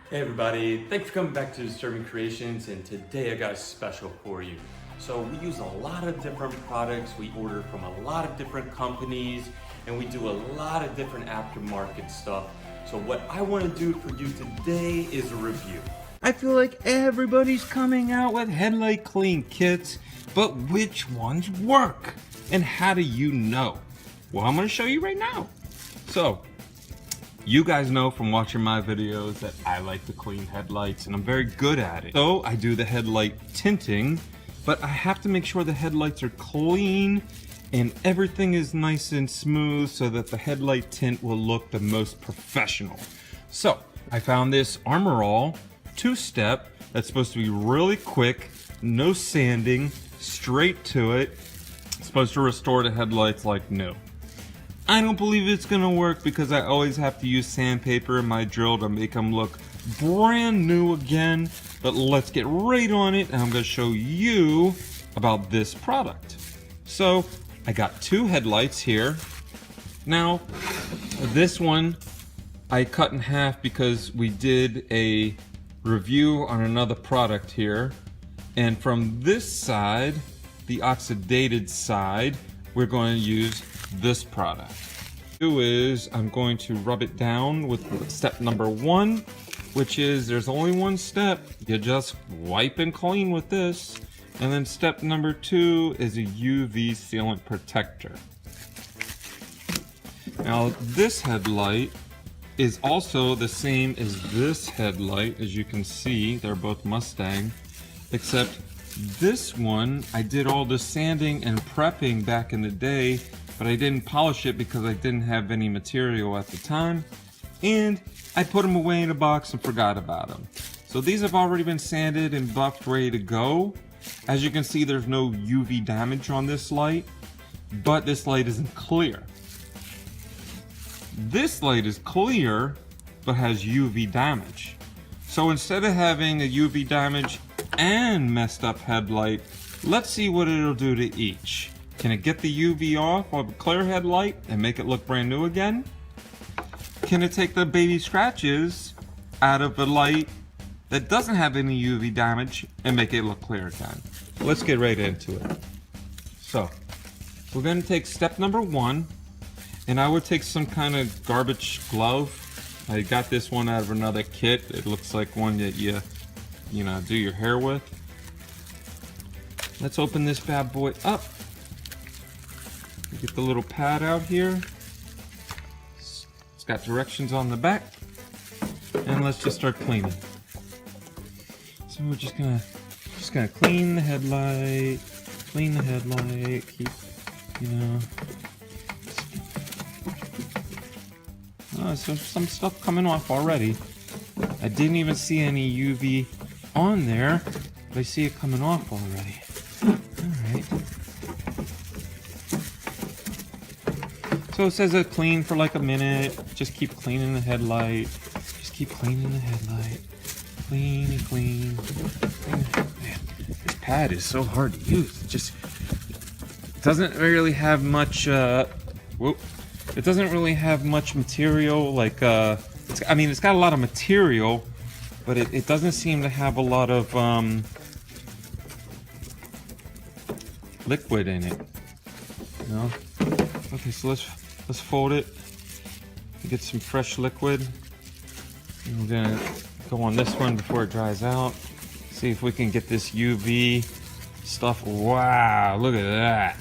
Hey everybody, thanks for coming back to Disturbing Creations, and today I got a special for you. So we use a lot of different products, we order from a lot of different companies, and we do a lot of different aftermarket stuff. So what I want to do for you today is a review. I feel like everybody's coming out with headlight clean kits, but which ones work? And how do you know? Well, I'm going to show you right now. So, you guys know from watching my videos that I like to clean headlights and I'm very good at it. So I do the headlight tinting, but I have to make sure the headlights are clean and everything is nice and smooth so that the headlight tint will look the most professional. So I found this Armor All 2-step that's supposed to be really quick, no sanding, straight to it. It's supposed to restore the headlights like new. I don't believe it's gonna work because I always have to use sandpaper in my drill to make them look brand new again. But let's get right on it and I'm gonna show you about this product. So I got two headlights here. Now this one I cut in half because we did a review on another product here. And from this side, the oxidated side, we're going to use this product. Do is I'm going to rub it down with step number 1, which is there's only one step. You just wipe and clean with this. And then step number 2 is a UV sealant protector. Now this headlight is also the same as this headlight. As you can see, they're both Mustang, except this one, I did all the sanding and prepping back in the day, but I didn't polish it because I didn't have any material at the time, and I put them away in a box and forgot about them. So these have already been sanded and buffed, ready to go. As you can see, there's no UV damage on this light, but this light isn't clear. This light is clear, but has UV damage. So instead of having a UV damage and messed up headlight, let's see what it'll do to each. Can it get the UV off of a clear headlight and make it look brand new again? Can it take the baby scratches out of a light that doesn't have any UV damage and make it look clear again? Let's get right into it. So we're going to take step number 1, and I would take some kind of garbage glove. I got this one out of another kit. It looks like one that you know, do your hair with. Let's open this bad boy up. Get the little pad out here. It's got directions on the back. And let's just start cleaning. So we're just gonna clean the headlight, keep, you know. Oh, so some stuff coming off already. I didn't even see any UV on there, but I see it coming off already. Alright. So it says it clean for like a minute. Just keep cleaning the headlight. Just keep cleaning the headlight. Clean and clean. Man, this pad is so hard to use. It just doesn't really have much, it doesn't really have much material, like, I mean, it's got a lot of material, but it doesn't seem to have a lot of liquid in it. No? Okay, so let's fold it. Get some fresh liquid. And we're gonna go on this one before it dries out. See if we can get this UV stuff. Wow, look at that.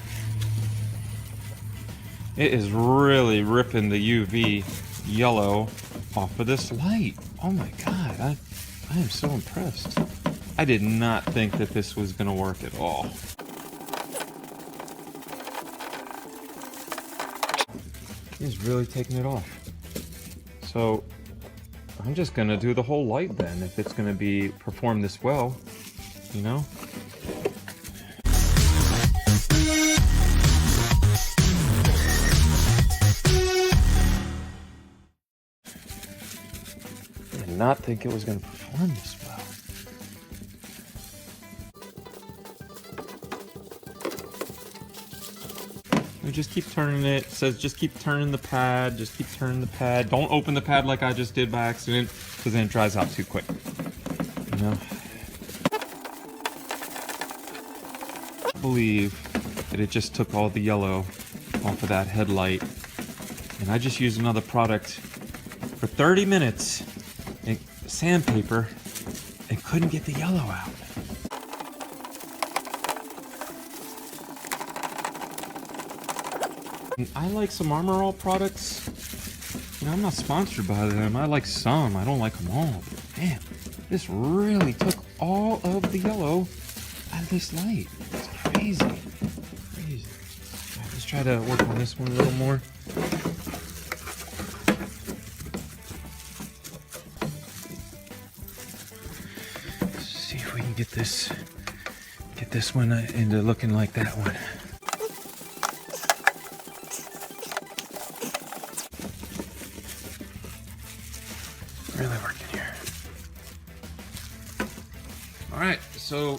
It is really ripping the UV yellow off of this light. Oh my god, I am so impressed. I did not think that this was gonna work at all. He's really taking it off. So I'm just gonna do the whole light then, if it's gonna be perform this well, you know? I did not think it was gonna perform this well. We just keep turning it. It says just keep turning the pad. Just keep turning the pad. Don't open the pad like I just did by accident. because then it dries out too quick. You know? I believe that it just took all the yellow off of that headlight. And I just used another product for 30 minutes, and sandpaper, and couldn't get the yellow out. And I like some Armor All products. You know, I'm not sponsored by them. I like some. I don't like them all. But man, this really took all of the yellow out of this light. It's crazy. Crazy. All right, let's try to work on this one a little more. Let's see if we can get this one into looking like that one. Really working here. All right, so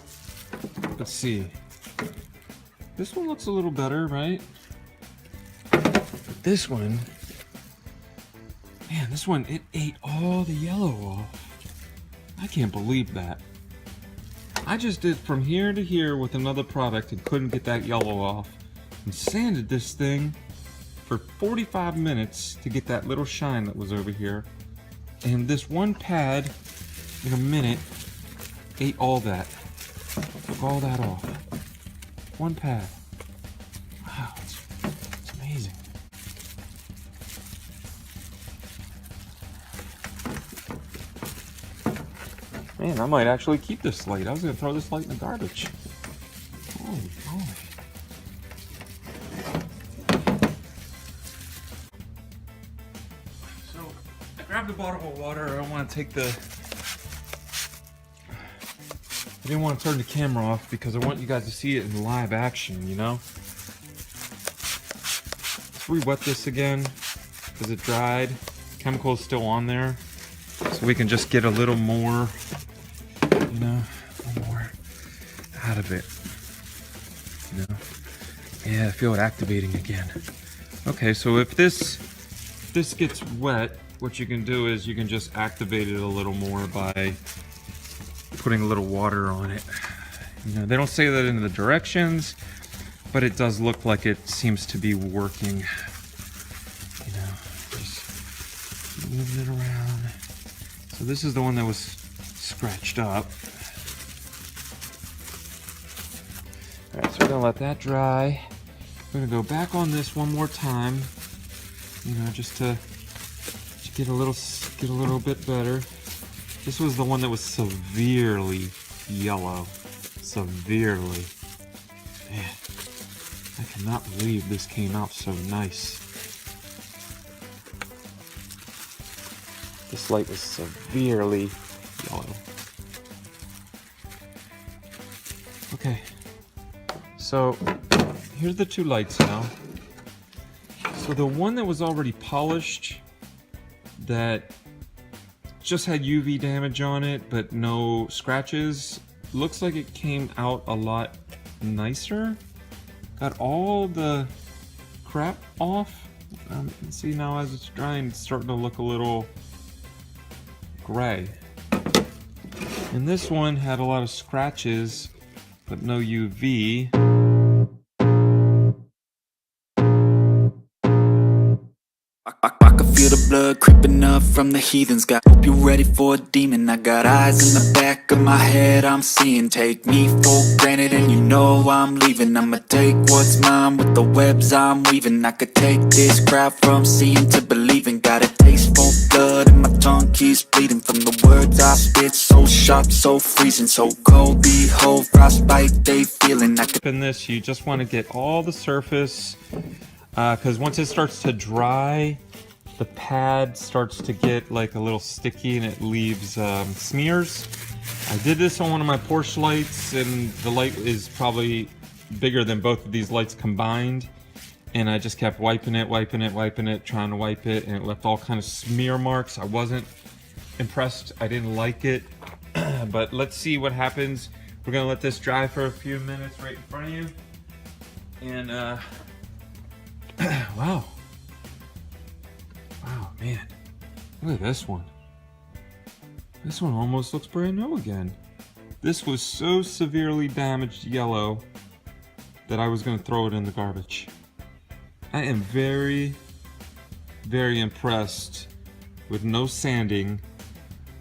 let's see. This one looks a little better, right? But this one, man, this one, it ate all the yellow off. I can't believe that. I just did from here to here with another product and couldn't get that yellow off, and sanded this thing for 45 minutes to get that little shine that was over here. And this one pad, in a minute, ate all that. Took all that off. One pad. Wow, it's amazing. Man, I might actually keep this light. I was gonna throw this light in the garbage. Holy moly. Grab the bottle of water. I don't want to take the... I didn't want to turn the camera off because I want you guys to see it in live action, you know? Let's re-wet this again because it dried. Chemical is still on there. So we can just get a little more, you know, a little more out of it. You know? Yeah, I feel it activating again. Okay, so if this gets wet, what you can do is you can just activate it a little more by putting a little water on it. You know, they don't say that in the directions, but it does look like it seems to be working. You know, just moving it around. So this is the one that was scratched up. All right, so we're gonna let that dry. We're gonna go back on this one more time. You know, just to get a little bit better. This was the one that was severely yellow. Severely. Man, I cannot believe this came out so nice. This light was severely yellow. Okay, so here's the two lights now. So the one that was already polished, that just had UV damage on it but no scratches, looks like it came out a lot nicer. Got all the crap off. See, now as it's drying, it's starting to look a little gray. And this one had a lot of scratches but no UV. I can feel the blood creeping up from the heathens. Hope you ready for a demon. I got eyes in the back of my head, I'm seeing. Take me for granted and you know I'm leaving. I'ma take what's mine with the webs I'm weaving. I could take this crowd from seeing to believing. Got a taste for blood and my tongue keeps bleeding. From the words I spit, so sharp, so freezing, so cold. Behold, frostbite they feeling. In this, you just want to get all the surface, because once it starts to dry, the pad starts to get like a little sticky and it leaves smears. I did this on one of my Porsche lights, and the light is probably bigger than both of these lights combined. And I just kept wiping it, trying to wipe it, and it left all kind of smear marks. I wasn't impressed. I didn't like it. But let's see what happens. We're gonna let this dry for a few minutes right in front of you. And wow. Wow, man. Look at this one. This one almost looks brand new again. This was so severely damaged yellow that I was going to throw it in the garbage. I am very, very impressed with no sanding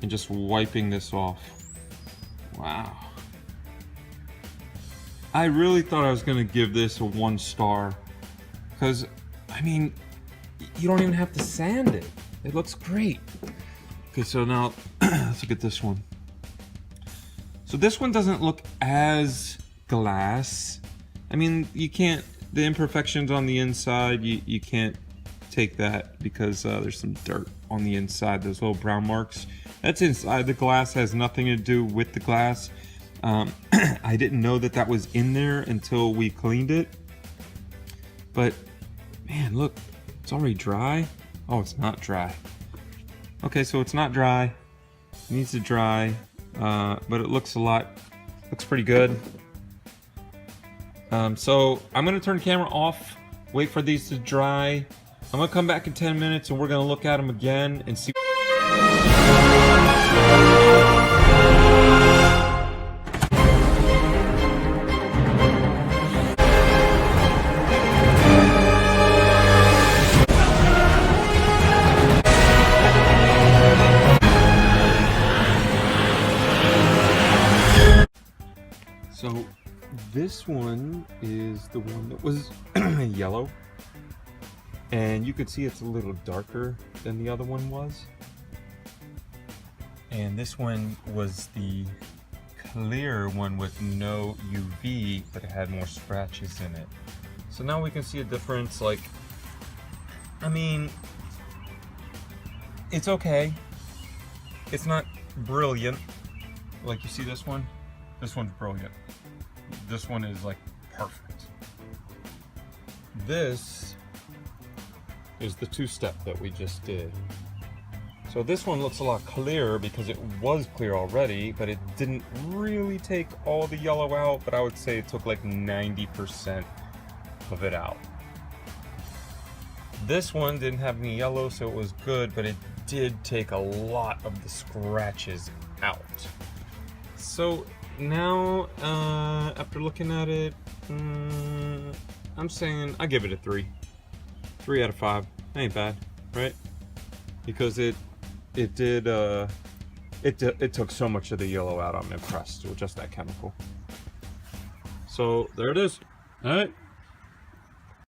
and just wiping this off. Wow. I really thought I was going to give this a 1 star because, I mean, you don't even have to sand it. It looks great. Okay, so now let's look at this one. So this one doesn't look as glass. I mean, you can't, the imperfections on the inside, you can't take that because there's some dirt on the inside, those little brown marks. That's inside the glass, has nothing to do with the glass. I didn't know that that was in there until we cleaned it. But, man, look, it's already dry. Oh, it's not dry. Okay, so it's not dry. It needs to dry, but it looks pretty good. So I'm gonna turn the camera off, wait for these to dry. I'm gonna come back in 10 minutes and we're gonna look at them again and see. So this one is the one that was yellow, and you could see it's a little darker than the other one was. And this one was the clear one with no UV, but it had more scratches in it. So now we can see a difference. Like, I mean, it's okay. It's not brilliant. Like, you see this one? This one's brilliant. This one is like perfect. This is the 2-step that we just did. So this one looks a lot clearer because it was clear already, but it didn't really take all the yellow out, but I would say it took like 90% of it out. This one didn't have any yellow, so it was good, but it did take a lot of the scratches out. So now, after looking at it, I'm saying I give it a 3. 3 out of 5. Ain't bad, right? Because it took so much of the yellow out. I'm impressed with just that chemical. So there it is. All right.